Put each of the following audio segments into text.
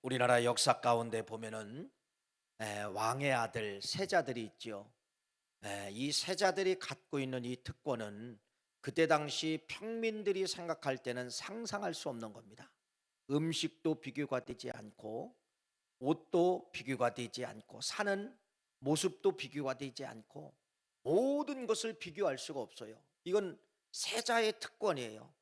우리나라 역사 가운데 보면은 왕의 아들 세자들이 있죠. 이 세자들이 갖고 있는 이 특권은 그때 당시 평민들이 생각할 때는 상상할 수 없는 겁니다. 음식도 비교가 되지 않고, 옷도 비교가 되지 않고, 사는 모습도 비교가 되지 않고, 모든 것을 비교할 수가 없어요. 이건 세자의 특권이에요.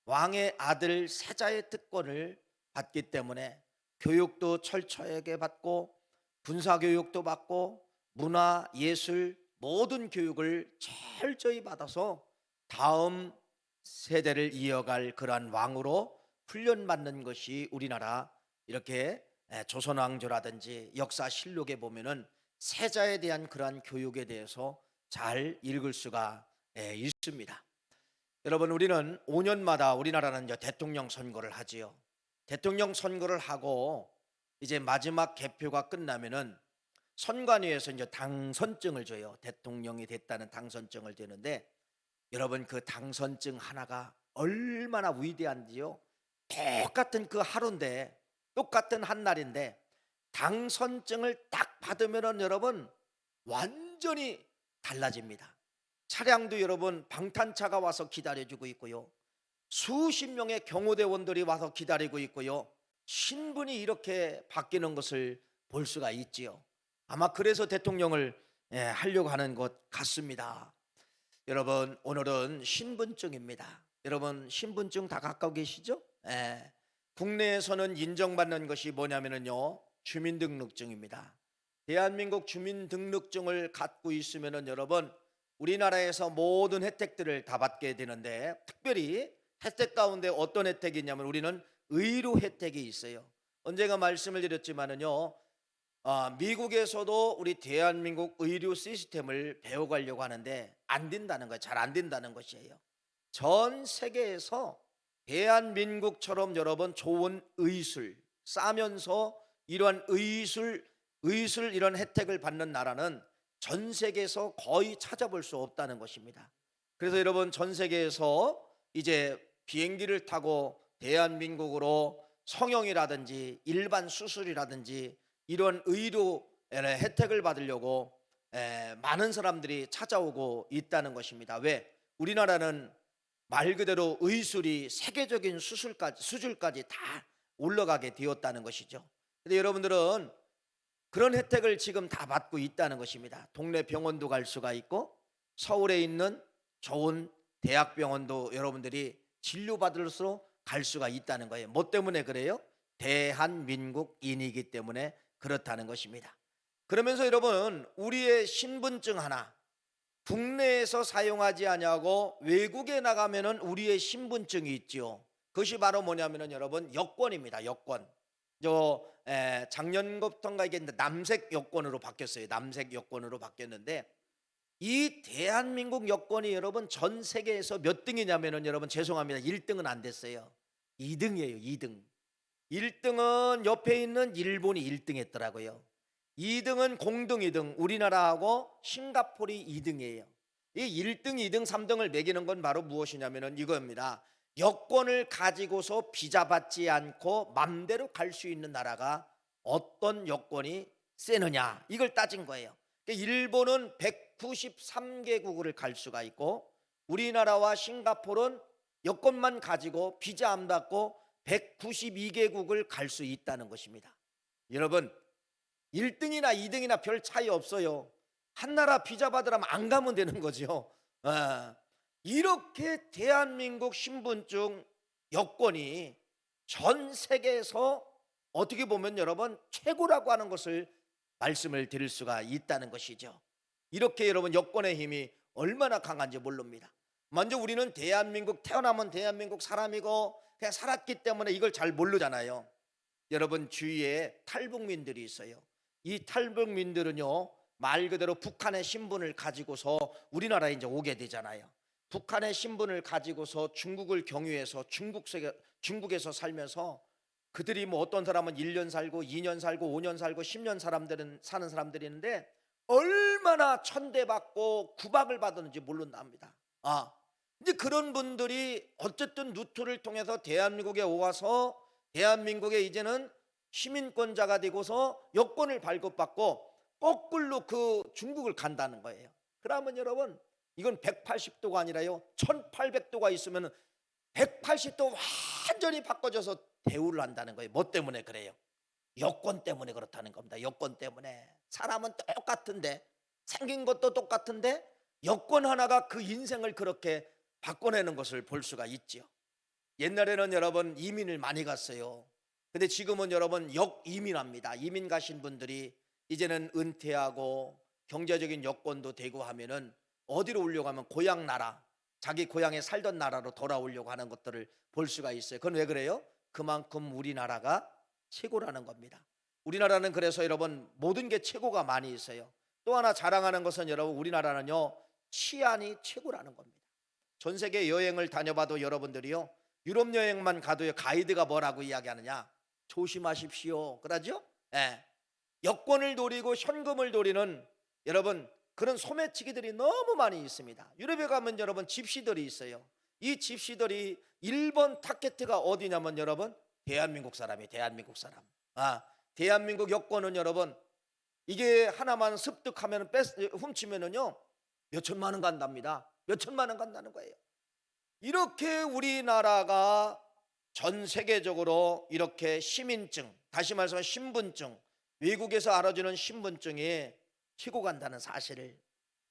왕의 아들 세자의 특권을 받기 때문에 교육도 철저하게 받고, 군사 교육도 받고, 문화, 예술 모든 교육을 철저히 받아서 다음 세대를 이어갈 그러한 왕으로 훈련받는 것이 우리나라 이렇게 조선왕조라든지 역사실록에 보면은 세자에 대한 그러한 교육에 대해서 잘 읽을 수가 있습니다. 여러분, 우리는 5년마다 우리나라는 이제 대통령 선거를 하지요. 대통령 선거를 하고 이제 마지막 개표가 끝나면은 선관위에서 이제 당선증을 줘요. 대통령이 됐다는 당선증을 주는데, 여러분, 그 당선증 하나가 얼마나 위대한지요. 똑같은 그 하루인데, 똑같은 한 날인데 당선증을 딱 받으면은 여러분 완전히 달라집니다. 차량도 여러분 방탄차가 와서 기다려주고 있고요. 수십 명의 경호대원들이 와서 기다리고 있고요. 신분이 이렇게 바뀌는 것을 볼 수가 있지요. 아마 그래서 대통령을 하려고 하는 것 같습니다. 여러분, 오늘은 신분증입니다. 여러분, 신분증 다 갖고 계시죠? 국내에서는 인정받는 것이 뭐냐면요, 주민등록증입니다. 대한민국 주민등록증을 갖고 있으면은 여러분 우리나라에서 모든 혜택들을 다 받게 되는데, 특별히 혜택 가운데 어떤 혜택이 있냐면 우리는 의료 혜택이 있어요. 언제가 말씀을 드렸지만은요, 미국에서도 우리 대한민국 의료 시스템을 배워가려고 하는데 안 된다는 거예요. 잘 안 된다는 것이에요. 전 세계에서 대한민국처럼 여러분 좋은 의술 싸면서 이러한 의술 이런 혜택을 받는 나라는 전 세계에서 거의 찾아볼 수 없다는 것입니다. 그래서 여러분, 전 세계에서 이제 비행기를 타고 대한민국으로 성형이라든지 일반 수술이라든지 이런 의료 혜택을 받으려고 많은 사람들이 찾아오고 있다는 것입니다. 왜? 우리나라는 말 그대로 의술이 세계적인 수준까지 다 올라가게 되었다는 것이죠. 근데 여러분들은 그런 혜택을 지금 다 받고 있다는 것입니다. 동네 병원도 갈 수가 있고, 서울에 있는 좋은 대학병원도 여러분들이 진료받으러 갈 수가 있다는 거예요. 뭐 때문에 그래요? 대한민국인이기 때문에 그렇다는 것입니다. 그러면서 여러분, 우리의 신분증 하나 국내에서 사용하지 아니하고 외국에 나가면은 우리의 신분증이 있죠. 그것이 바로 뭐냐면은 여러분 여권입니다. 여권. 작년부터인가 이게 남색 여권으로 바뀌었어요. 남색 여권으로 바뀌었는데, 이 대한민국 여권이 여러분 전 세계에서 몇 등이냐면은 여러분 죄송합니다. 1등은 안 됐어요. 2등이에요. 2등. 1등은 옆에 있는 일본이 1등 했더라고요. 2등은 공동 2등 우리나라하고 싱가포르이 2등이에요. 이 1등, 2등, 3등을 매기는 건 바로 무엇이냐면은 이겁니다. 여권을 가지고서 비자 받지 않고 맘대로 갈 수 있는 나라가 어떤 여권이 세느냐, 이걸 따진 거예요. 일본은 193개국을 갈 수가 있고, 우리나라와 싱가포르는 여권만 가지고 비자 안 받고 192개국을 갈 수 있다는 것입니다. 여러분, 1등이나 2등이나 별 차이 없어요. 한 나라 비자 받으려면 안 가면 되는 거죠. 이렇게 대한민국 신분증 여권이 전 세계에서 어떻게 보면 여러분 최고라고 하는 것을 말씀을 드릴 수가 있다는 것이죠. 이렇게 여러분 여권의 힘이 얼마나 강한지 모릅니다. 먼저 우리는 대한민국, 태어나면 대한민국 사람이고 그냥 살았기 때문에 이걸 잘 모르잖아요. 여러분, 주위에 탈북민들이 있어요. 이 탈북민들은요, 말 그대로 북한의 신분을 가지고서 우리나라에 이제 오게 되잖아요. 북한의 신분을 가지고서 중국을 경유해서 중국에서 살면서, 그들이 뭐 어떤 사람은 1년 살고 2년 살고 5년 살고 10년 사는 사람들이 있는데 얼마나 천대받고 구박을 받았는지 모른답니다. 이제 그런 분들이 어쨌든 루트를 통해서 대한민국에 와서 대한민국에 이제는 시민권자가 되고서 여권을 발급받고 거꾸로 그 중국을 간다는 거예요. 그러면 여러분, 이건 180도가 아니라요 1800도가 있으면 180도 완전히 바꿔줘서 대우를 한다는 거예요. 뭐 때문에 그래요? 여권 때문에 그렇다는 겁니다. 여권 때문에. 사람은 똑같은데, 생긴 것도 똑같은데 여권 하나가 그 인생을 그렇게 바꿔내는 것을 볼 수가 있죠. 옛날에는 여러분 이민을 많이 갔어요. 근데 지금은 여러분 역이민합니다. 이민 가신 분들이 이제는 은퇴하고 경제적인 여건도 되고 하면은 어디로 오려고 하면 고향 나라, 자기 고향에 살던 나라로 돌아오려고 하는 것들을 볼 수가 있어요. 그건 왜 그래요? 그만큼 우리나라가 최고라는 겁니다. 우리나라는 그래서 여러분 모든 게 최고가 많이 있어요. 또 하나 자랑하는 것은 여러분, 우리나라는요 치안이 최고라는 겁니다. 전 세계 여행을 다녀봐도 여러분들이요, 유럽 여행만 가도요 가이드가 뭐라고 이야기하느냐? 조심하십시오. 그러죠? 예. 여권을 노리고 현금을 노리는 여러분 그런 소매치기들이 너무 많이 있습니다. 유럽에 가면 여러분 집시들이 있어요. 이 집시들이 1번 타겟가 어디냐면 여러분 대한민국 사람이 대한민국 사람. 대한민국 여권은 여러분 이게 하나만 습득하면 훔치면은요 몇 천만 원 간답니다. 몇 천만 원 간다는 거예요. 이렇게 우리나라가 전 세계적으로 이렇게 시민증, 다시 말해서 신분증, 외국에서 알아주는 신분증이 치고 간다는 사실을,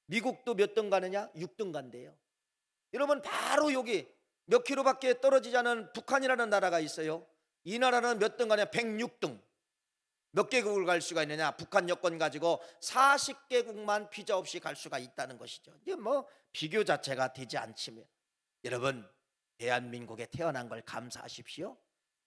미국도 몇 등 가느냐? 6등 간대요. 여러분 바로 여기 몇 킬로밖에 떨어지지 않은 북한이라는 나라가 있어요. 이 나라는 몇 등 가냐? 106등. 몇 개국을 갈 수가 있느냐? 북한 여권 가지고 40개국만 비자 없이 갈 수가 있다는 것이죠. 이게 뭐 비교 자체가 되지 않지만 여러분 대한민국에 태어난 걸 감사하십시오.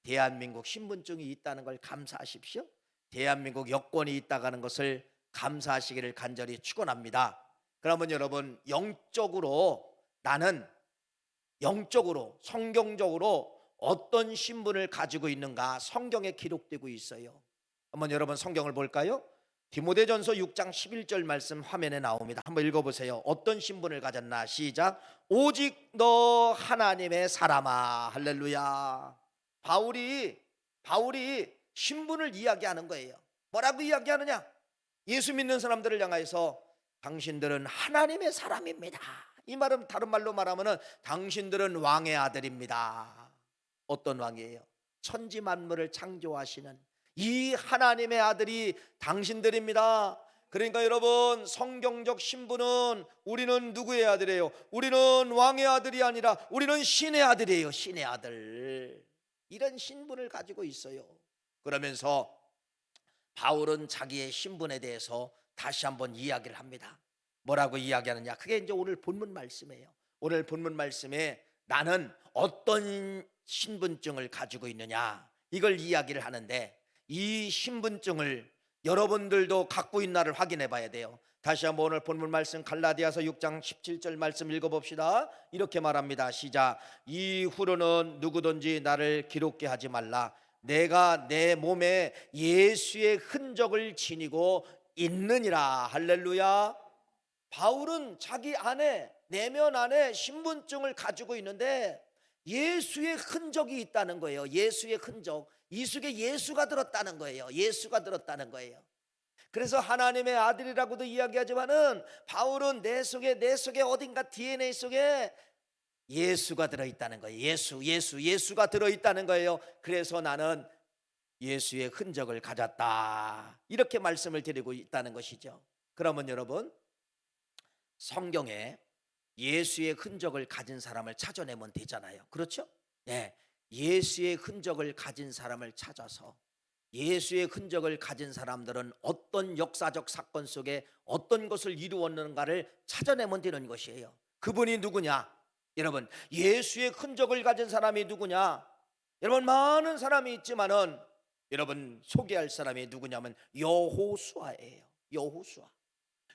대한민국 신분증이 있다는 걸 감사하십시오. 대한민국 여권이 있다는 것을 감사하시기를 간절히 축원합니다. 그러면 여러분 영적으로 나는 영적으로 성경적으로 어떤 신분을 가지고 있는가 성경에 기록되고 있어요. 한번 여러분 성경을 볼까요? 디모데전서 6장 11절 말씀 화면에 나옵니다. 한번 읽어보세요. 어떤 신분을 가졌나? 시작. 오직 너 하나님의 사람아. 할렐루야. 바울이 신분을 이야기하는 거예요. 뭐라고 이야기하느냐? 예수 믿는 사람들을 향해서 당신들은 하나님의 사람입니다. 이 말은 다른 말로 말하면 당신들은 왕의 아들입니다. 어떤 왕이에요? 천지 만물을 창조하시는 이 하나님의 아들이 당신들입니다. 그러니까 여러분 성경적 신분은 우리는 누구의 아들이에요? 우리는 왕의 아들이 아니라 우리는 신의 아들이에요. 신의 아들. 이런 신분을 가지고 있어요. 그러면서 바울은 자기의 신분에 대해서 다시 한번 이야기를 합니다. 뭐라고 이야기하느냐? 그게 이제 오늘 본문 말씀이에요. 오늘 본문 말씀에 나는 어떤 신분증을 가지고 있느냐 이걸 이야기를 하는데, 이 신분증을 여러분들도 갖고 있나를 확인해 봐야 돼요. 다시 한번 오늘 본문 말씀 갈라디아서 6장 17절 말씀 읽어봅시다. 이렇게 말합니다. 시작. 이후로는 누구든지 나를 기롭게 하지 말라. 내가 내 몸에 예수의 흔적을 지니고 있느니라. 할렐루야. 바울은 자기 안에 내면 안에 신분증을 가지고 있는데 예수의 흔적이 있다는 거예요. 예수의 흔적. 이 속에 예수가 들었다는 거예요. 예수가 들었다는 거예요. 그래서 하나님의 아들이라고도 이야기하지만은 바울은 내 속에 어딘가 DNA 속에 예수가 들어있다는 거예요. 예수가 들어있다는 거예요. 그래서 나는 예수의 흔적을 가졌다, 이렇게 말씀을 드리고 있다는 것이죠. 그러면 여러분 성경에 예수의 흔적을 가진 사람을 찾아내면 되잖아요. 그렇죠? 네. 예수의 흔적을 가진 사람을 찾아서 예수의 흔적을 가진 사람들은 어떤 역사적 사건 속에 어떤 것을 이루었는가를 찾아내면 되는 것이에요. 그분이 누구냐? 여러분 예수의 흔적을 가진 사람이 누구냐? 여러분 많은 사람이 있지만은 여러분 소개할 사람이 누구냐면 여호수아예요.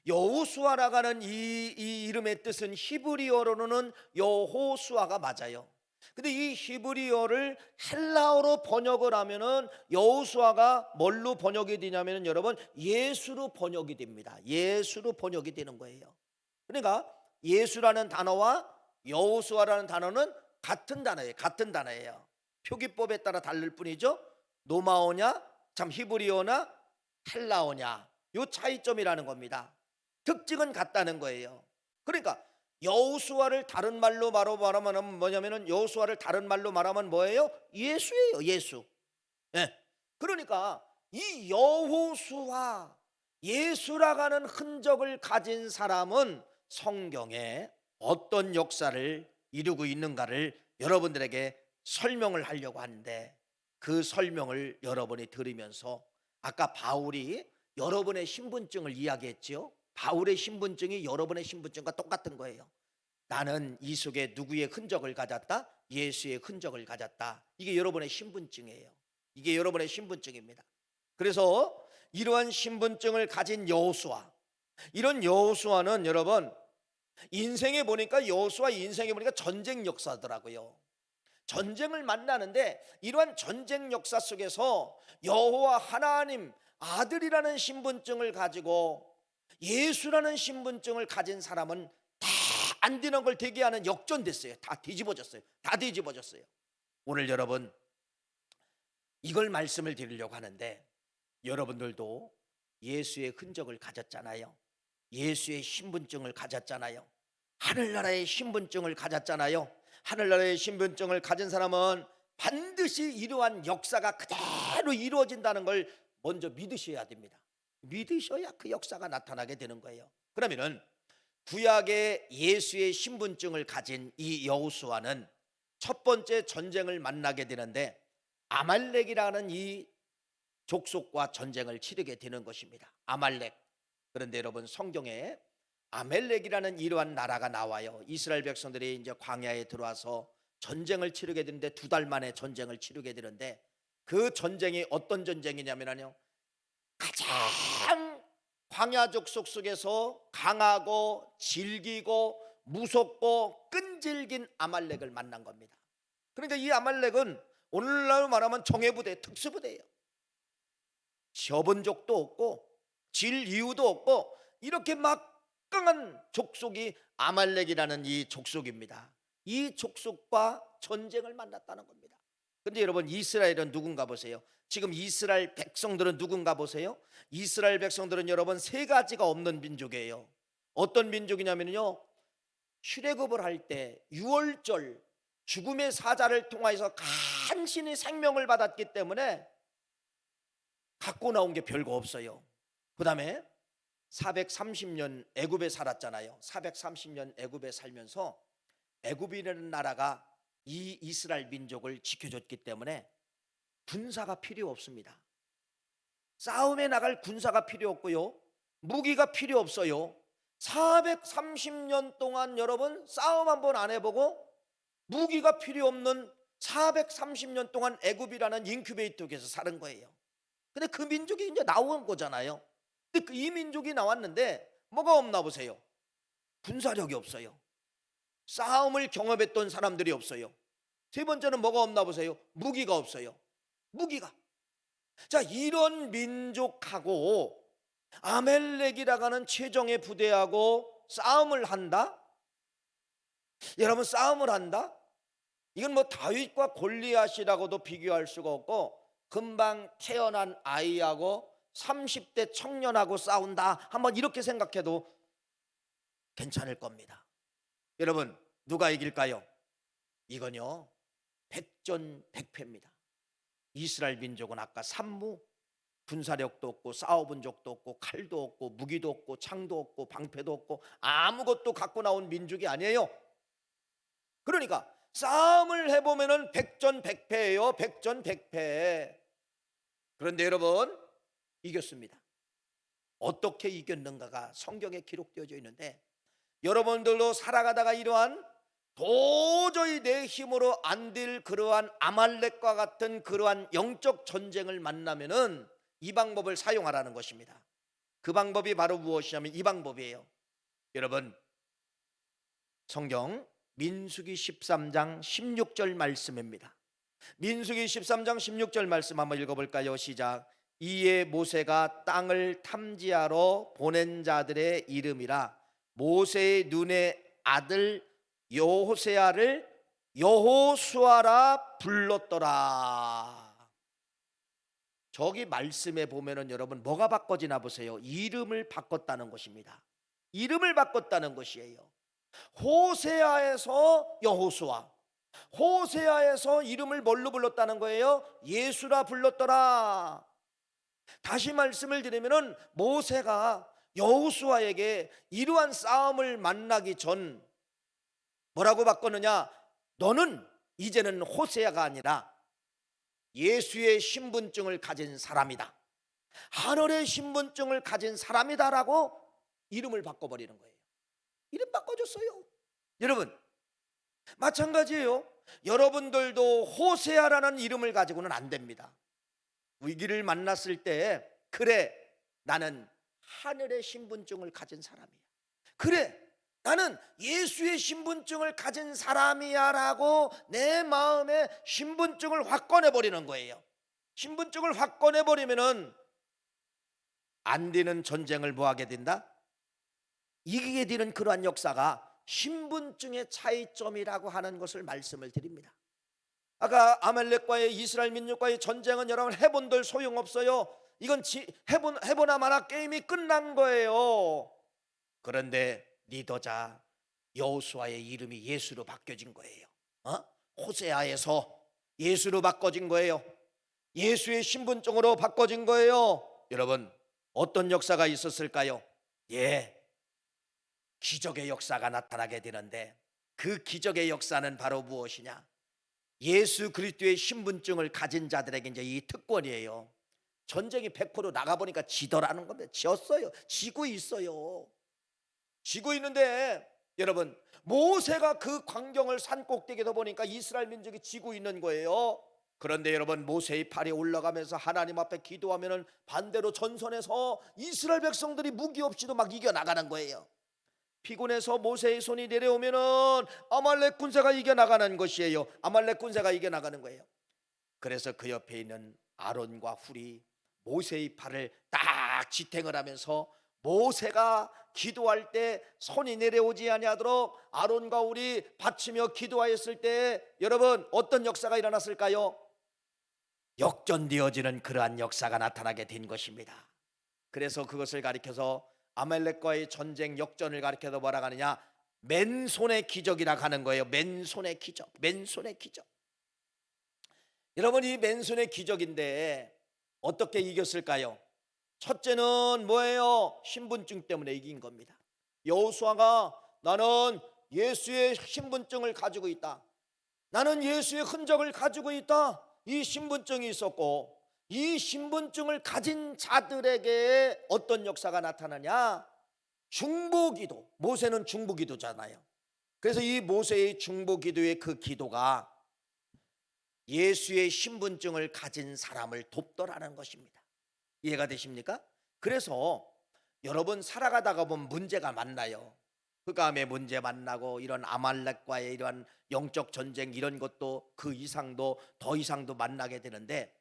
여호수아라고 하는 이 이름의 뜻은 히브리어로는 여호수아가 맞아요. 근데 이 히브리어를 헬라어로 번역을 하면은 여호수아가 뭘로 번역이 되냐면은 여러분 예수로 번역이 됩니다. 예수로 번역이 되는 거예요. 그러니까 예수라는 단어와 여호수아라는 단어는 같은 단어예요. 표기법에 따라 다를 뿐이죠. 노마오냐 참 히브리어나 헬라어냐, 요 차이점이라는 겁니다. 특징은 같다는 거예요. 그러니까 여호수아를 다른 말로 말하면 뭐냐면은, 여호수아를 다른 말로 말하면 뭐예요? 예수예요, 예수. 예. 그러니까 이 여호수아, 예수라고 하는 흔적을 가진 사람은 성경에 어떤 역사를 이루고 있는가를 여러분들에게 설명을 하려고 하는데, 그 설명을 여러분이 들으면서, 아까 바울이 여러분의 신분증을 이야기했죠. 바울의 신분증이 여러분의 신분증과 똑같은 거예요. 나는 이 속에 누구의 흔적을 가졌다? 예수의 흔적을 가졌다. 이게 여러분의 신분증이에요. 이게 여러분의 신분증입니다. 그래서 이러한 신분증을 가진 여호수아, 이런 여호수아는 여러분 인생에 보니까, 여호수아 인생에 보니까 전쟁 역사더라고요. 전쟁을 만나는데, 이러한 전쟁 역사 속에서 여호와 하나님 아들이라는 신분증을 가지고 예수라는 신분증을 가진 사람은 다 안 되는 걸 되게 하는, 역전됐어요. 다 뒤집어졌어요. 다 뒤집어졌어요. 오늘 여러분 이걸 말씀을 드리려고 하는데, 여러분들도 예수의 흔적을 가졌잖아요. 예수의 신분증을 가졌잖아요. 하늘나라의 신분증을 가졌잖아요. 하늘나라의 신분증을 가진 사람은 반드시 이러한 역사가 그대로 이루어진다는 걸 먼저 믿으셔야 됩니다. 믿으셔야 그 역사가 나타나게 되는 거예요. 그러면은 구약의 예수의 신분증을 가진 이 여호수아는 첫 번째 전쟁을 만나게 되는데, 아말렉이라는 이 족속과 전쟁을 치르게 되는 것입니다. 아말렉. 그런데 여러분 성경에 아말렉이라는 이러한 나라가 나와요. 이스라엘 백성들이 이제 광야에 들어와서 전쟁을 치르게 되는데, 2달 만에 전쟁을 치르게 되는데, 그 전쟁이 어떤 전쟁이냐면요, 가장 광야 족속 속에서 강하고 질기고 무섭고 끈질긴 아말렉을 만난 겁니다. 그러니까 이 아말렉은 오늘날로 말하면 정예부대, 특수부대예요. 접은 적도 없고 질 이유도 없고, 이렇게 막강한 족속이 아말렉이라는 이 족속입니다. 이 족속과 전쟁을 만났다는 겁니다. 그런데 여러분 이스라엘은 누군가 보세요. 지금 이스라엘 백성들은 누군가 보세요. 이스라엘 백성들은 여러분 3가지가 없는 민족이에요. 어떤 민족이냐면요, 출애굽을 할 때 유월절 죽음의 사자를 통하여서 간신히 생명을 받았기 때문에 갖고 나온 게 별거 없어요. 그 다음에 430년 애굽에 살았잖아요. 430년 애굽에 살면서 애굽이라는 나라가 이 이스라엘 민족을 지켜줬기 때문에 군사가 필요 없습니다. 싸움에 나갈 군사가 필요 없고요, 무기가 필요 없어요. 430년 동안 여러분 싸움 한번 안 해보고 무기가 필요 없는 430년 동안 애굽이라는 인큐베이터에서 사는 거예요. 근데 그 민족이 이제 나온 거잖아요. 근데 이 민족이 나왔는데 뭐가 없나 보세요. 군사력이 없어요. 싸움을 경험했던 사람들이 없어요. 3번째는 뭐가 없나 보세요. 무기가 없어요. 무기가. 자, 이런 민족하고 아멜렉이라고 하는 최정예 부대하고 싸움을 한다? 여러분 싸움을 한다? 이건 뭐 다윗과 골리앗이라고도 비교할 수가 없고, 금방 태어난 아이하고 30대 청년하고 싸운다, 한번 이렇게 생각해도 괜찮을 겁니다. 여러분 누가 이길까요? 이건요 백전백패입니다. 이스라엘 민족은 아까 산무, 군사력도 없고 싸워본 적도 없고 칼도 없고 무기도 없고 창도 없고 방패도 없고 아무것도 갖고 나온 민족이 아니에요. 그러니까 싸움을 해보면은 백전백패예요. 백전백패. 그런데 여러분 이겼습니다. 어떻게 이겼는가가 성경에 기록되어져 있는데, 여러분들도 살아가다가 이러한 도저히 내 힘으로 안 될 그러한 아말렉과 같은 그러한 영적 전쟁을 만나면은 이 방법을 사용하라는 것입니다. 그 방법이 바로 무엇이냐면 이 방법이에요. 여러분 성경 민수기 13장 16절 말씀입니다. 민수기 13장 16절 말씀 한번 읽어볼까요? 시작. 이에 모세가 땅을 탐지하러 보낸 자들의 이름이라 모세의 눈의 아들 여호세아를 여호수아라 불렀더라. 저기 말씀에 보면은 여러분 뭐가 바꿔지나 보세요. 이름을 바꿨다는 것입니다. 이름을 바꿨다는 것이에요. 호세아에서 여호수아, 호세아에서 이름을 뭘로 불렀다는 거예요? 예수라 불렀더라. 다시 말씀을 드리면은 모세가 여호수아에게 이러한 싸움을 만나기 전 뭐라고 바꿨느냐? 너는 이제는 호세아가 아니라 예수의 신분증을 가진 사람이다, 하늘의 신분증을 가진 사람이다라고 이름을 바꿔버리는 거예요. 이름 바꿔줬어요. 여러분 마찬가지예요. 여러분들도 호세아라는 이름을 가지고는 안 됩니다. 위기를 만났을 때 그래 나는 하늘의 신분증을 가진 사람이야, 그래 나는 예수의 신분증을 가진 사람이야 라고 내 마음에 신분증을 확 꺼내버리는 거예요. 신분증을 확 꺼내버리면은 안 되는 전쟁을 뭐 하게 된다? 이기게 되는 그러한 역사가 신분증의 차이점이라고 하는 것을 말씀을 드립니다. 아까 아말렉과의 이스라엘 민족과의 전쟁은 여러분 해본들 소용없어요. 이건 해보나 마나 게임이 끝난 거예요. 그런데 리더자 여호수아의 이름이 예수로 바뀌어진 거예요. 호세아에서 예수로 바꿔진 거예요. 예수의 신분증으로 바꿔진 거예요. 여러분 어떤 역사가 있었을까요? 기적의 역사가 나타나게 되는데 그 기적의 역사는 바로 무엇이냐? 예수 그리스도의 신분증을 가진 자들에게 이제 이 특권이에요. 전쟁이 100% 나가보니까 지더라는 겁니다. 지었어요. 지고 있어요. 지고 있는데 여러분 모세가 그 광경을 산 꼭대기에서 보니까 이스라엘 민족이 지고 있는 거예요. 그런데 여러분 모세의 팔이 올라가면서 하나님 앞에 기도하면은 반대로 전선에서 이스라엘 백성들이 무기 없이도 막 이겨나가는 거예요. 피곤해서 모세의 손이 내려오면은 아말렉 군사가 이겨나가는 것이에요. 아말렉 군사가 이겨나가는 거예요. 그래서 그 옆에 있는 아론과 훌이 모세의 팔을 딱 지탱을 하면서 모세가 기도할 때 손이 내려오지 아니하도록 아론과 훌이 받치며 기도하였을 때 여러분 어떤 역사가 일어났을까요? 역전되어지는 그러한 역사가 나타나게 된 것입니다. 그래서 그것을 가리켜서 아말렉과의 전쟁 역전을 가리켜서 뭐라 하느냐? 맨손의 기적이라 하는 거예요. 맨손의 기적, 맨손의 기적. 여러분 이 맨손의 기적인데 어떻게 이겼을까요? 첫째는 뭐예요? 신분증 때문에 이긴 겁니다. 여호수아가 나는 예수의 신분증을 가지고 있다, 나는 예수의 흔적을 가지고 있다, 이 신분증이 있었고 이 신분증을 가진 자들에게 어떤 역사가 나타나냐? 중보기도. 모세는 중보기도잖아요. 그래서 이 모세의 중보기도의 그 기도가 예수의 신분증을 가진 사람을 돕더라는 것입니다. 이해가 되십니까? 그래서 여러분 살아가다가 보면 문제가 많나요? 흑암의 문제 만나고 이런 아말렉과의 이런 영적 전쟁 이런 것도 그 이상도 더 이상도 만나게 되는데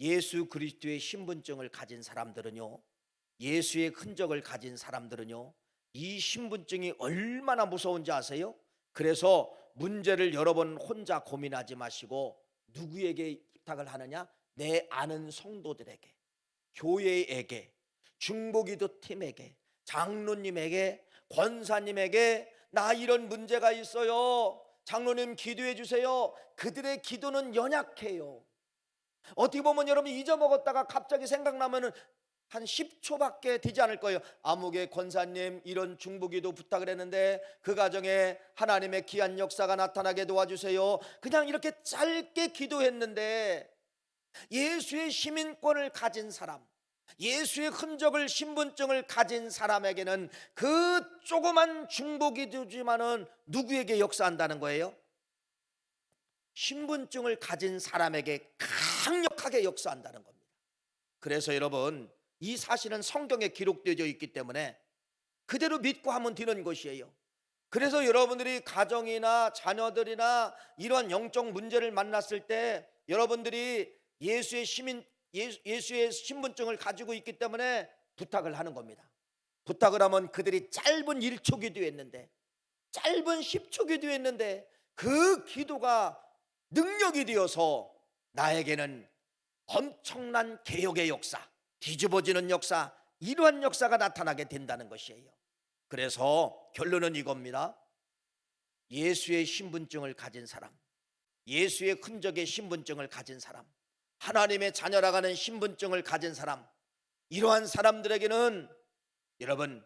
예수 그리스도의 신분증을 가진 사람들은요, 예수의 흔적을 가진 사람들은요, 이 신분증이 얼마나 무서운지 아세요? 그래서 문제를 여러 번 혼자 고민하지 마시고 누구에게 부탁을 하느냐? 내 아는 성도들에게, 교회에게, 중보기도 팀에게, 장로님에게, 권사님에게 나 이런 문제가 있어요, 장로님 기도해 주세요. 그들의 기도는 연약해요. 어떻게 보면 여러분 잊어먹었다가 갑자기 생각나면은 한 10초밖에 되지 않을 거예요. 아무개 권사님 이런 중보기도 부탁을 했는데 그 가정에 하나님의 귀한 역사가 나타나게 도와주세요. 그냥 이렇게 짧게 기도했는데 예수의 시민권을 가진 사람, 예수의 흔적을 신분증을 가진 사람에게는 그 조그만 중보기도지만은 누구에게 역사한다는 거예요? 신분증을 가진 사람에게 강력하게 역사한다는 겁니다. 그래서 여러분 이 사실은 성경에 기록되어 있기 때문에 그대로 믿고 하면 되는 것이에요. 그래서 여러분들이 가정이나 자녀들이나 이러한 영적 문제를 만났을 때 여러분들이 예수의 신분증을 가지고 있기 때문에 부탁을 하는 겁니다. 부탁을 하면 그들이 짧은 1초 기도했는데, 짧은 10초 기도했는데 그 기도가 능력이 되어서 나에게는 엄청난 개혁의 역사, 뒤집어지는 역사, 이러한 역사가 나타나게 된다는 것이에요. 그래서 결론은 이겁니다. 예수의 신분증을 가진 사람, 예수의 흔적의 신분증을 가진 사람, 하나님의 자녀라고 하는 신분증을 가진 사람, 이러한 사람들에게는 여러분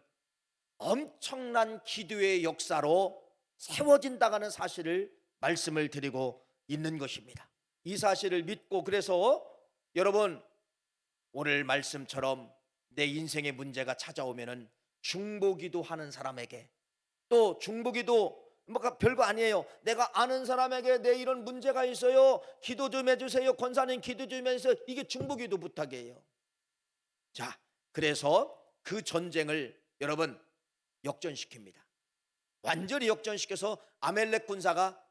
엄청난 기도의 역사로 세워진다는 사실을 말씀을 드리고 있는 것입니다. 이 사실을 믿고, 그래서 여러분 오늘 말씀처럼 내 인생의 문제가 찾아오면은 중보기도 하는 사람에게, 또 중보기도 뭐 별거 아니에요. 내가 아는 사람에게 내 이런 문제가 있어요, 기도 좀 해주세요, 권사님 기도 좀 해주세요, 이게 중보기도 부탁이에요. 자, 그래서 그 전쟁을 여러분 역전시킵니다. 완전히 역전시켜서 아멜렉 군사가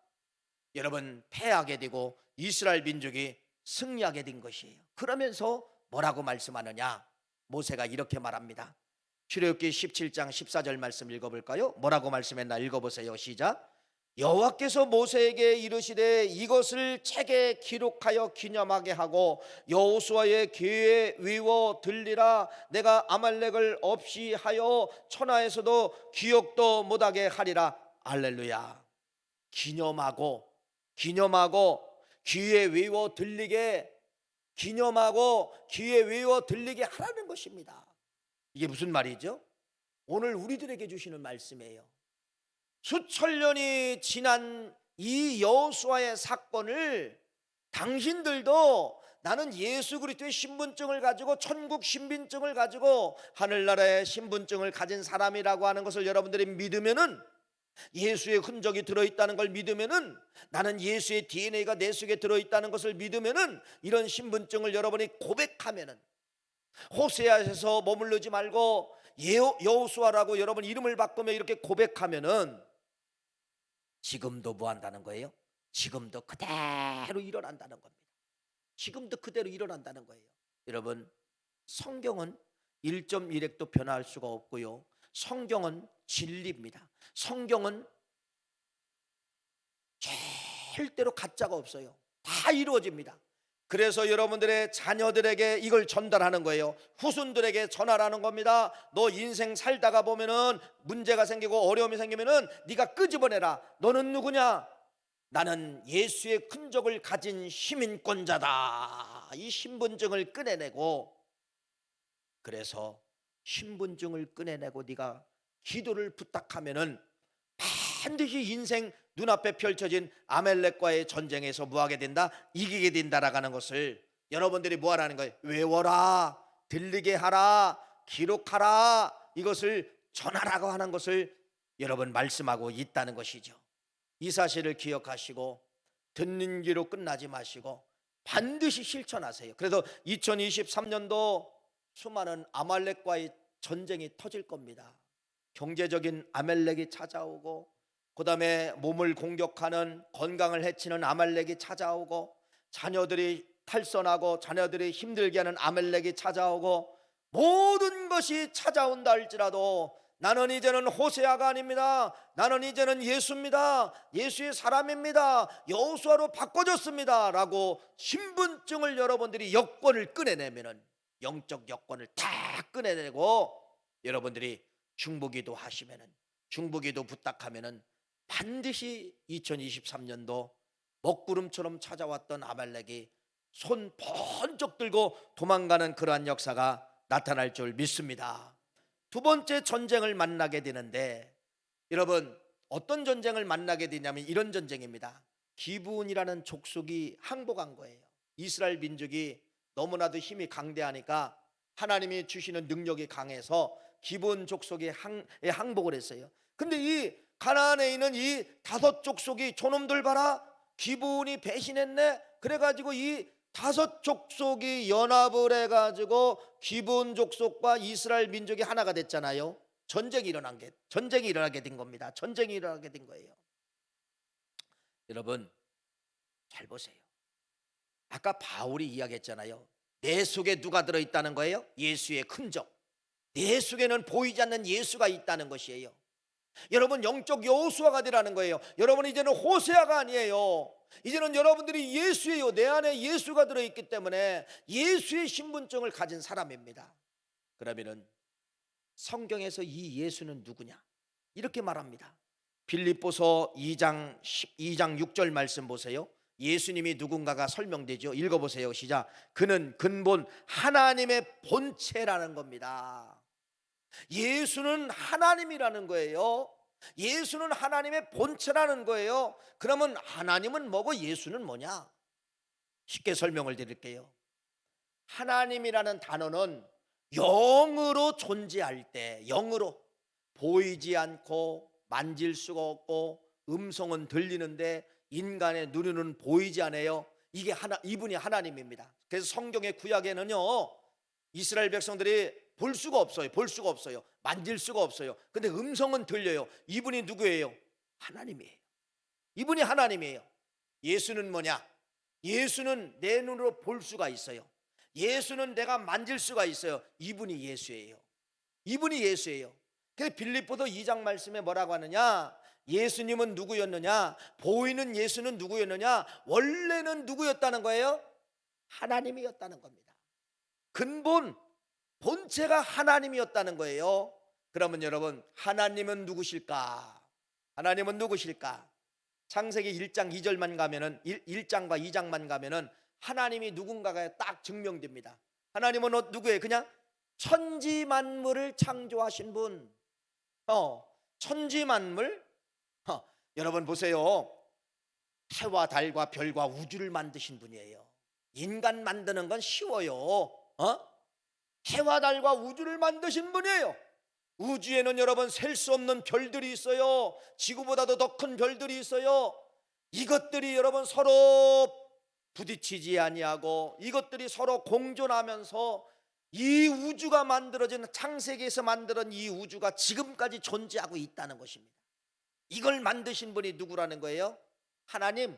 여러분 패하게 되고 이스라엘 민족이 승리하게 된 것이에요. 그러면서 뭐라고 말씀하느냐? 모세가 이렇게 말합니다. 출애굽기 17장 14절 말씀 읽어볼까요? 뭐라고 말씀했나 읽어보세요. 시작. 여호와께서 모세에게 이르시되 이것을 책에 기록하여 기념하게 하고 여호수아의 귀에 외워 들리라. 내가 아말렉을 없이 하여 천하에서도 기억도 못하게 하리라. 할렐루야. 기념하고 귀에 외워 들리게, 기념하고 귀에 외워 들리게 하라는 것입니다. 이게 무슨 말이죠? 오늘 우리들에게 주시는 말씀이에요. 수천 년이 지난 이 여호수아의 사건을 당신들도 나는 예수 그리스도의 신분증을 가지고, 천국 신분증을 가지고 하늘나라의 신분증을 가진 사람이라고 하는 것을 여러분들이 믿으면은, 예수의 흔적이 들어있다는 걸 믿으면은, 나는 예수의 DNA가 내 속에 들어있다는 것을 믿으면은, 이런 신분증을 여러분이 고백하면은, 호세아에서 머무르지 말고 여호수아라고 여러분 이름을 바꾸며 이렇게 고백하면은 지금도 뭐 한다는 거예요? 지금도 그대로 일어난다는 겁니다. 지금도 그대로 일어난다는 거예요. 여러분, 성경은 1.1획도 변화할 수가 없고요, 성경은 진리입니다. 성경은 절대로 가짜가 없어요. 다 이루어집니다. 그래서 여러분들의 자녀들에게 이걸 전달하는 거예요. 후손들에게 전하라는 겁니다. 너 인생 살다가 보면은 문제가 생기고 어려움이 생기면은 네가 끄집어내라. 너는 누구냐? 나는 예수의 흔적을 가진 시민권자다. 이 신분증을 꺼내내고, 그래서 신분증을 꺼내내고 네가 기도를 부탁하면은 반드시 인생 눈앞에 펼쳐진 아멜렉과의 전쟁에서 뭐하게 된다? 이기게 된다라는 것을 여러분들이 뭐하라는 거예요? 외워라, 들리게 하라, 기록하라, 이것을 전하라고 하는 것을 여러분 말씀하고 있다는 것이죠. 이 사실을 기억하시고 듣는 귀로 끝나지 마시고 반드시 실천하세요. 그래서 2023년도 수많은 아말렉과의 전쟁이 터질 겁니다. 경제적인 아말렉이 찾아오고, 그 다음에 몸을 공격하는, 건강을 해치는 아말렉이 찾아오고, 자녀들이 탈선하고 자녀들이 힘들게 하는 아말렉이 찾아오고, 모든 것이 찾아온다 할지라도 나는 이제는 호세아가 아닙니다. 나는 이제는 예수입니다. 예수의 사람입니다. 여호수아로 바꿔줬습니다 라고 신분증을 여러분들이 여권을 꺼내내면은, 영적 여권을 다 꺼내내고 여러분들이 중보기도 하시면은, 중보기도 부탁하면은 반드시 2023년도 먹구름처럼 찾아왔던 아말렉이 손 번쩍 들고 도망가는 그러한 역사가 나타날 줄 믿습니다. 두 번째 전쟁을 만나게 되는데, 여러분 어떤 전쟁을 만나게 되냐면 이런 전쟁입니다. 기브온이라는 족속이 항복한 거예요. 이스라엘 민족이 너무나도 힘이 강대하니까 하나님이 주시는 능력이 강해서 기브온 족속이 항복을 했어요. 근데 이 가나안에 있는 이 다섯 족속이, 저놈들 봐라, 기브온이 배신했네, 그래가지고 이 다섯 족속이 연합을 해가지고 기브온 족속과 이스라엘 민족이 하나가 됐잖아요. 전쟁이 일어나게 된 겁니다. 전쟁이 일어나게 된 거예요. 여러분 잘 보세요. 아까 바울이 이야기했잖아요. 내 속에 누가 들어있다는 거예요? 예수의 흔적. 내 속에는 보이지 않는 예수가 있다는 것이에요. 여러분 영적 여호수아가 되라는 거예요. 여러분 이제는 호세아가 아니에요. 이제는 여러분들이 예수예요. 내 안에 예수가 들어있기 때문에 예수의 신분증을 가진 사람입니다. 그러면은 성경에서 이 예수는 누구냐? 이렇게 말합니다. 빌립보서 2장 6절 말씀 보세요. 예수님이 누군가가 설명되죠. 읽어보세요. 시작. 그는 근본 하나님의 본체라는 겁니다. 예수는 하나님이라는 거예요. 예수는 하나님의 본체라는 거예요. 그러면 하나님은 뭐고 예수는 뭐냐? 쉽게 설명을 드릴게요. 하나님이라는 단어는 영으로 존재할 때, 영으로 보이지 않고 만질 수가 없고 음성은 들리는데 인간의 눈에는 보이지 않아요. 이분이 하나님입니다. 그래서 성경의 구약에는요, 이스라엘 백성들이 볼 수가 없어요. 볼 수가 없어요. 만질 수가 없어요. 근데 음성은 들려요. 이분이 누구예요? 하나님이에요. 이분이 하나님이에요. 예수는 뭐냐? 예수는 내 눈으로 볼 수가 있어요. 예수는 내가 만질 수가 있어요. 이분이 예수예요. 이분이 예수예요. 그래서 빌립보서 2장 말씀에 뭐라고 하느냐? 예수님은 누구였느냐? 보이는 예수는 누구였느냐? 원래는 누구였다는 거예요? 하나님이었다는 겁니다. 근본 본체가 하나님이었다는 거예요. 그러면 여러분, 하나님은 누구실까? 하나님은 누구실까? 창세기 1장 2절만 가면은 1장과 2장만 가면은 하나님이 누군가가 딱 증명됩니다. 하나님은 누구예요? 그냥 천지 만물을 창조하신 분. 천지 만물. 여러분 보세요. 해와 달과 별과 우주를 만드신 분이에요. 인간 만드는 건 쉬워요. 해와 달과 우주를 만드신 분이에요. 우주에는 여러분 셀 수 없는 별들이 있어요. 지구보다도 더 큰 별들이 있어요. 이것들이 여러분 서로 부딪히지 아니하고 이것들이 서로 공존하면서 이 우주가 만들어진, 창세기에서 만들어진 이 우주가 지금까지 존재하고 있다는 것입니다. 이걸 만드신 분이 누구라는 거예요? 하나님.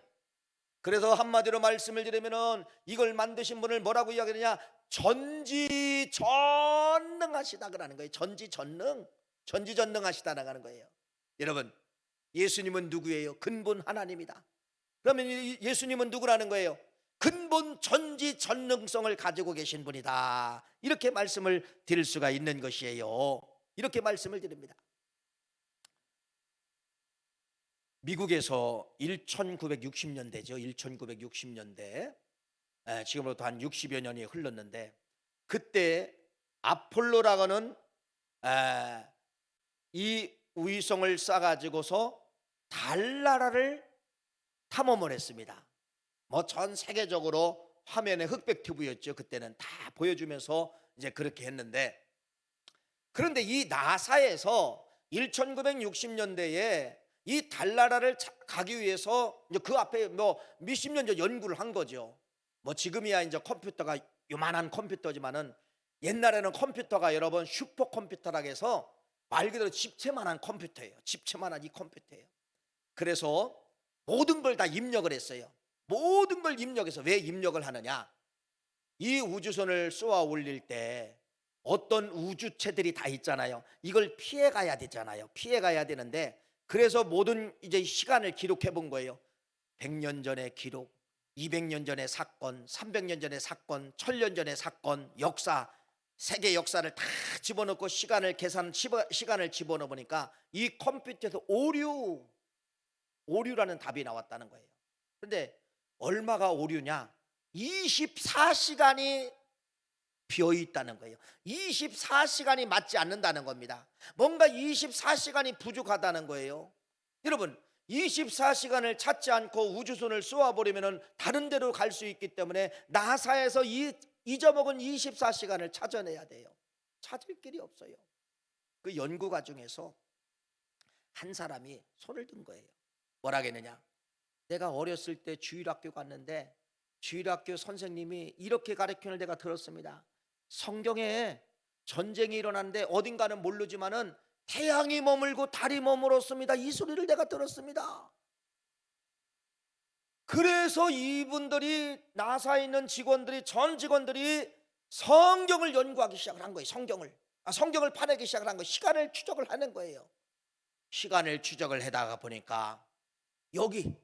그래서 한마디로 말씀을 드리면은 이걸 만드신 분을 뭐라고 이야기하느냐? 전지전능하시다 그러는 거예요. 전지전능하시다라고 하는 거예요. 여러분, 예수님은 누구예요? 근본 하나님이다. 그러면 예수님은 누구라는 거예요? 근본 전지전능성을 가지고 계신 분이다. 이렇게 말씀을 드릴 수가 있는 것이에요. 이렇게 말씀을 드립니다. 미국에서 1960년대죠. 1960년대. 지금으로부터 한 60여 년이 흘렀는데, 그때 아폴로라고는 이 위성을 쏴가지고서 달나라를 탐험을 했습니다. 뭐 전 세계적으로 화면에 흑백 튜브였죠. 그때는 다 보여주면서 이제 그렇게 했는데, 그런데 이 나사에서 1960년대에 이 달나라를 가기 위해서 이제 그 앞에 뭐 몇십 년 전 연구를 한 거죠. 뭐 지금이야 이제 컴퓨터가 요만한 컴퓨터지만은 옛날에는 컴퓨터가 여러분 슈퍼컴퓨터라고 해서 말 그대로 집채만한 컴퓨터예요. 집채만한 이 컴퓨터예요. 그래서 모든 걸 다 입력을 했어요. 모든 걸 입력해서, 왜 입력을 하느냐? 이 우주선을 쏘아 올릴 때 어떤 우주체들이 다 있잖아요. 이걸 피해 가야 되잖아요. 피해 가야 되는데, 그래서 모든 이제 시간을 기록해 본 거예요. 100년 전의 기록, 200년 전의 사건, 300년 전의 사건, 1000년 전의 사건, 역사, 세계 역사를 다 집어넣고 시간을 집어넣어 보니까 이 컴퓨터에서 오류라는 답이 나왔다는 거예요. 그런데 얼마가 오류냐? 24시간이 비어 있다는 거예요. 24시간이 맞지 않는다는 겁니다. 뭔가 24시간이 부족하다는 거예요. 여러분, 24시간을 찾지 않고 우주선을 쏘아버리면 다른 데로 갈 수 있기 때문에 나사에서 잊어먹은 24시간을 찾아내야 돼요. 찾을 길이 없어요. 그 연구가 중에서 한 사람이 손을 든 거예요. 뭐라 했느냐? 내가 어렸을 때 주일학교 갔는데 주일학교 선생님이 이렇게 가르치는 내가 들었습니다. 성경에 전쟁이 일어났는데 어딘가는 모르지만은 태양이 머물고 달이 머물었습니다. 이 소리를 내가 들었습니다. 그래서 이분들이, 나사에 있는 직원들이, 전 직원들이 성경을 연구하기 시작을 한 거예요. 성경을 파내기 시작을 한 거예요. 시간을 추적을 하는 거예요. 시간을 추적을 해다가 보니까 여기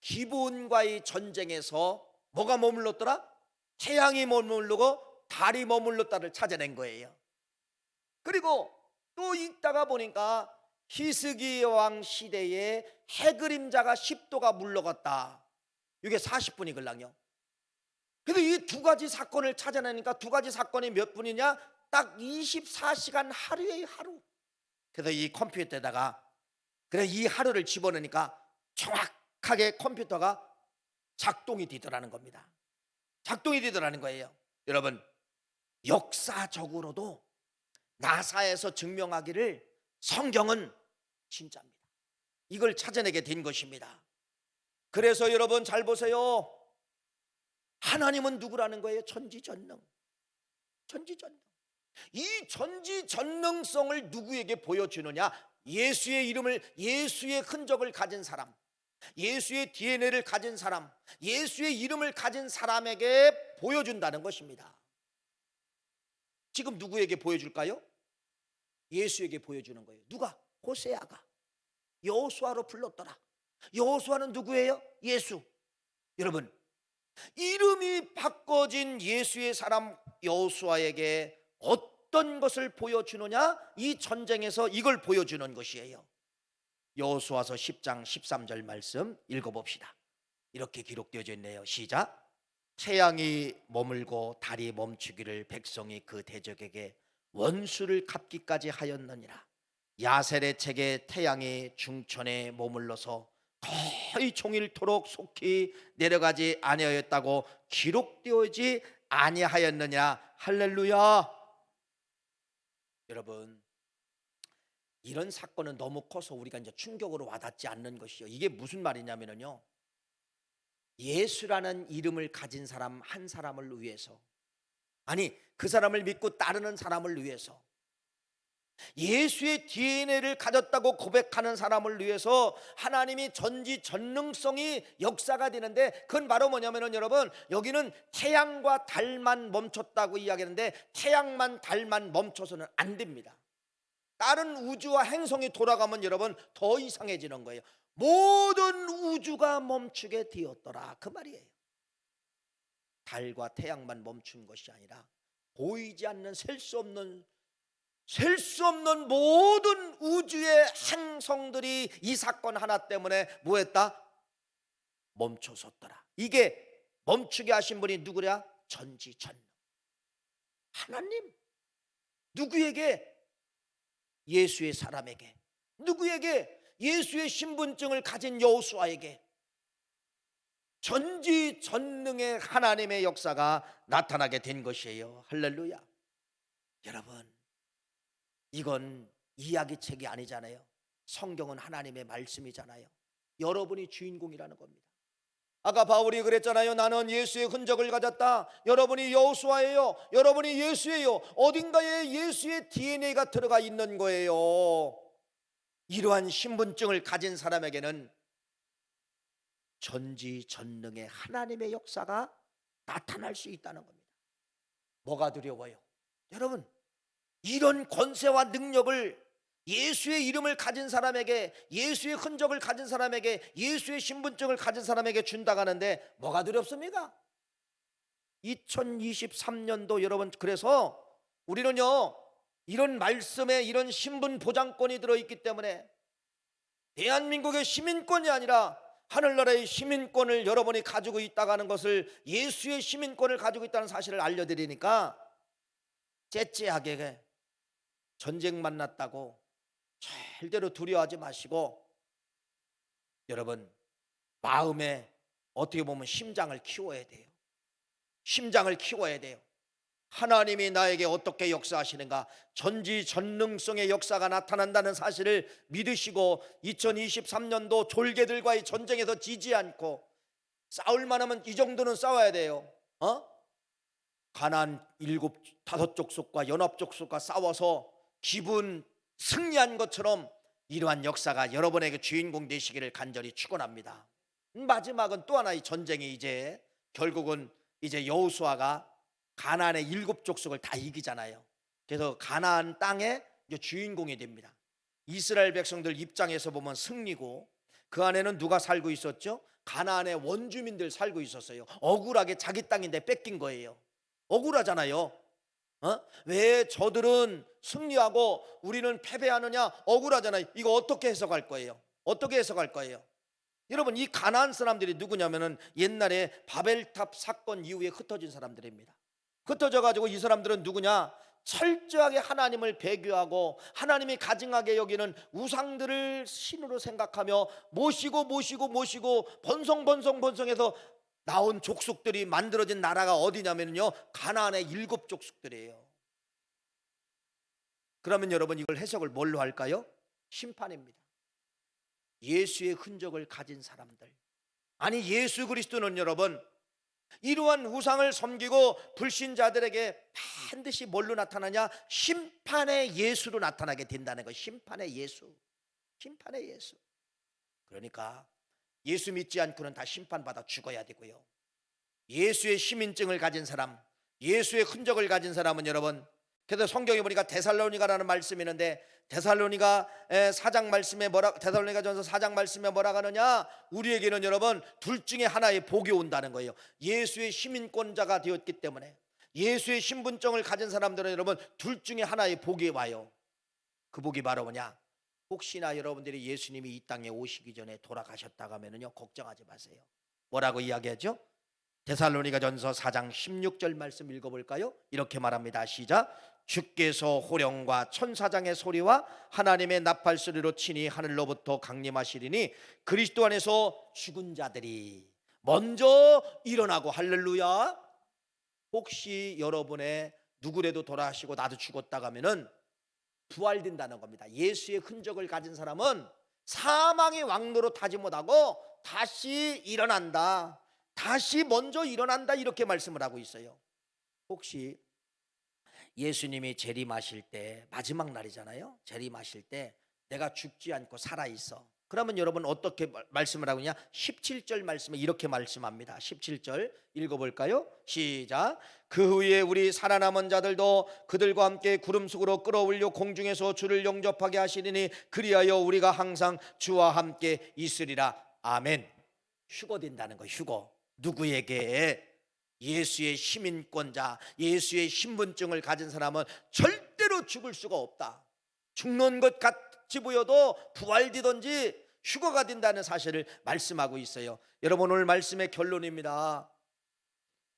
기브온과의 전쟁에서 뭐가 머물렀더라? 태양이 머무르고 달이 머물렀다를 찾아낸 거예요. 그리고 또 있다가 보니까 히스기 왕 시대에 해그림자가 10도가 물러갔다. 이게 40분이 걸랑요. 근데 이 두 가지 사건을 찾아내니까 두 가지 사건이 몇 분이냐? 딱 24시간 하루에 하루. 그래서 이 컴퓨터에다가 그래 이 하루를 집어넣으니까 정확하게 컴퓨터가 작동이 되더라는 겁니다. 작동이 되더라는 거예요. 여러분, 역사적으로도 나사에서 증명하기를 성경은 진짜입니다. 이걸 찾아내게 된 것입니다. 그래서 여러분 잘 보세요. 하나님은 누구라는 거예요? 전지전능. 전지전능. 이 전지전능성을 누구에게 보여주느냐? 예수의 이름을, 예수의 흔적을 가진 사람, 예수의 DNA를 가진 사람, 예수의 이름을 가진 사람에게 보여준다는 것입니다. 지금 누구에게 보여줄까요? 예수에게 보여주는 거예요. 누가? 호세아가 여호수아로 불렀더라. 여호수아는 누구예요? 예수. 여러분, 이름이 바꿔진 예수의 사람 여호수아에게 어떤 것을 보여주느냐? 이 전쟁에서 이걸 보여주는 것이에요. 여호수아서 10장 13절 말씀 읽어봅시다. 이렇게 기록되어져 있네요. 시작. 태양이 머물고 달이 멈추기를 백성이 그 대적에게 원수를 갚기까지 하였느니라. 야셀의 책에 태양이 중천에 머물러서 거의 종일토록 속히 내려가지 아니하였다고 기록되어지 아니하였느냐. 할렐루야. 여러분, 이런 사건은 너무 커서 우리가 이제 충격으로 와닿지 않는 것이요. 이게 무슨 말이냐면요, 예수라는 이름을 가진 사람 한 사람을 위해서, 아니 그 사람을 믿고 따르는 사람을 위해서, 예수의 DNA를 가졌다고 고백하는 사람을 위해서 하나님이 전지전능성이 역사가 되는데, 그건 바로 뭐냐면은 여러분, 여기는 태양과 달만 멈췄다고 이야기하는데 태양만 달만 멈춰서는 안 됩니다. 다른 우주와 행성이 돌아가면 여러분 더 이상해지는 거예요. 모든 우주가 멈추게 되었더라, 그 말이에요. 달과 태양만 멈춘 것이 아니라 보이지 않는 셀 수 없는 모든 우주의 행성들이 이 사건 하나 때문에 뭐했다? 멈춰섰더라. 이게 멈추게 하신 분이 누구냐? 전지전능 하나님. 누구에게? 예수의 사람에게. 누구에게? 예수의 신분증을 가진 여호수아에게. 전지전능의 하나님의 역사가 나타나게 된 것이에요. 할렐루야. 여러분, 이건 이야기책이 아니잖아요. 성경은 하나님의 말씀이잖아요. 여러분이 주인공이라는 겁니다. 아까 바울이 그랬잖아요. 나는 예수의 흔적을 가졌다. 여러분이 여호수아예요. 여러분이 예수예요. 어딘가에 예수의 DNA가 들어가 있는 거예요. 이러한 신분증을 가진 사람에게는 전지전능의 하나님의 역사가 나타날 수 있다는 겁니다. 뭐가 두려워요? 여러분, 이런 권세와 능력을 예수의 이름을 가진 사람에게, 예수의 흔적을 가진 사람에게, 예수의 신분증을 가진 사람에게 준다고 하는데 뭐가 두렵습니까? 2023년도 여러분, 그래서 우리는요, 이런 말씀에 이런 신분 보장권이 들어있기 때문에 대한민국의 시민권이 아니라 하늘나라의 시민권을 여러분이 가지고 있다고 하는 것을, 예수의 시민권을 가지고 있다는 사실을 알려드리니까 째째하게 전쟁 만났다고 절대로 두려워하지 마시고, 여러분 마음에 어떻게 보면 심장을 키워야 돼요. 심장을 키워야 돼요. 하나님이 나에게 어떻게 역사하시는가, 전지전능성의 역사가 나타난다는 사실을 믿으시고 2023년도 졸개들과의 전쟁에서 지지 않고, 싸울만 하면 이 정도는 싸워야 돼요. 가나안 5족속과 연합족속과 싸워서 기분 승리한 것처럼 이러한 역사가 여러분에게 주인공 되시기를 간절히 축원합니다. 마지막은 또 하나의 전쟁이, 이제 결국은 이제 여호수아가 가나안의 7족속을 다 이기잖아요. 그래서 가나안 땅의 이제 주인공이 됩니다. 이스라엘 백성들 입장에서 보면 승리고, 그 안에는 누가 살고 있었죠? 가나안의 원주민들 살고 있었어요. 억울하게 자기 땅인데 뺏긴 거예요. 억울하잖아요. 왜 저들은 승리하고 우리는 패배하느냐? 억울하잖아요. 이거 어떻게 해석할 거예요? 어떻게 해석할 거예요? 여러분, 이 가나안 사람들이 누구냐면은 옛날에 바벨탑 사건 이후에 흩어진 사람들입니다. 흩어져 가지고 이 사람들은 누구냐? 철저하게 하나님을 배교하고 하나님이 가증하게 여기는 우상들을 신으로 생각하며 모시고 번성해서 나온 족속들이 만들어진 나라가 어디냐면요, 가나안의 7족속들이에요. 그러면 여러분, 이걸 해석을 뭘로 할까요? 심판입니다. 예수의 흔적을 가진 사람들, 아니 예수 그리스도는 여러분 이러한 우상을 섬기고 불신자들에게 반드시 뭘로 나타나냐? 심판의 예수로 나타나게 된다는 거예요. 심판의 예수. 심판의 예수. 그러니까 예수 믿지 않고는 다 심판받아 죽어야 되고요, 예수의 시민증을 가진 사람, 예수의 흔적을 가진 사람은 여러분, 그래서 성경에 보니까 데살로니가라는 말씀이 있는데, 데살로니가 4장 말씀에 데살로니가전서 4장 말씀에 뭐라고 하느냐? 우리에게는 여러분 둘 중에 하나의 복이 온다는 거예요. 예수의 시민권자가 되었기 때문에, 예수의 신분증을 가진 사람들은 여러분 둘 중에 하나의 복이 와요. 그 복이 바로 뭐냐? 혹시나 여러분들이 예수님이 이 땅에 오시기 전에 돌아가셨다고 하면요, 걱정하지 마세요. 뭐라고 이야기하죠? 데살로니가전서 4장 16절 말씀 읽어볼까요? 이렇게 말합니다. 시작. 주께서 호령과 천사장의 소리와 하나님의 나팔 소리로 친히 하늘로부터 강림하시리니 그리스도 안에서 죽은 자들이 먼저 일어나고, 할렐루야. 혹시 여러분의 누구라도 돌아가시고 나도 죽었다고 하면은 부활된다는 겁니다. 예수의 흔적을 가진 사람은 사망의 왕노로 타지 못하고 다시 일어난다, 다시 먼저 일어난다, 이렇게 말씀을 하고 있어요. 혹시 예수님이 재림하실 때, 마지막 날이잖아요. 재림하실 때 내가 죽지 않고 살아있어, 그러면 여러분 어떻게 말씀을 하고 있냐? 17절 말씀에 이렇게 말씀합니다. 17절 읽어볼까요? 시작. 그 후에 우리 살아남은 자들도 그들과 함께 구름 속으로 끌어올려 공중에서 주를 영접하게 하시리니 그리하여 우리가 항상 주와 함께 있으리라. 아멘. 휴거된다는 거. 휴거. 누구에게? 예수의 시민권자, 예수의 신분증을 가진 사람은 절대로 죽을 수가 없다. 죽는 것 같이 보여도 부활되든지 휴거가 된다는 사실을 말씀하고 있어요. 여러분, 오늘 말씀의 결론입니다.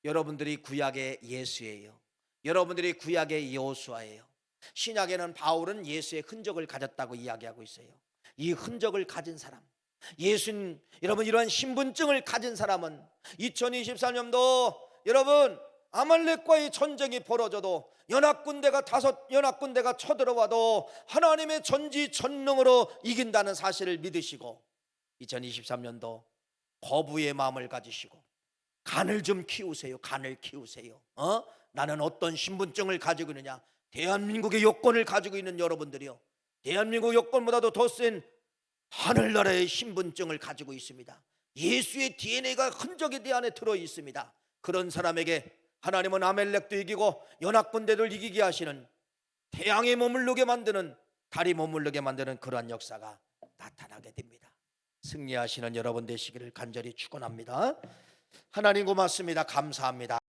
여러분들이 구약의 예수예요. 여러분들이 구약의 여호수아예요. 신약에는 바울은 예수의 흔적을 가졌다고 이야기하고 있어요. 이 흔적을 가진 사람, 예수님, 여러분 이러한 신분증을 가진 사람은 2023년도 여러분 아말렉과의 전쟁이 벌어져도 다섯 연합군대가 쳐들어와도 하나님의 전지전능으로 이긴다는 사실을 믿으시고, 2023년도 거부의 마음을 가지시고 간을 좀 키우세요. 간을 키우세요. 나는 어떤 신분증을 가지고 있느냐? 대한민국의 여권을 가지고 있는 여러분들이요, 대한민국 여권보다도 더 센 하늘나라의 신분증을 가지고 있습니다. 예수의 DNA가 흔적이 내 안에 들어 있습니다. 그런 사람에게 하나님은 아멜렉도 이기고 연합군대를 이기게 하시는, 태양에 머무르게 만드는, 달이 머무르게 만드는 그러한 역사가 나타나게 됩니다. 승리하시는 여러분 되시기를 간절히 축원합니다. 하나님 고맙습니다. 감사합니다.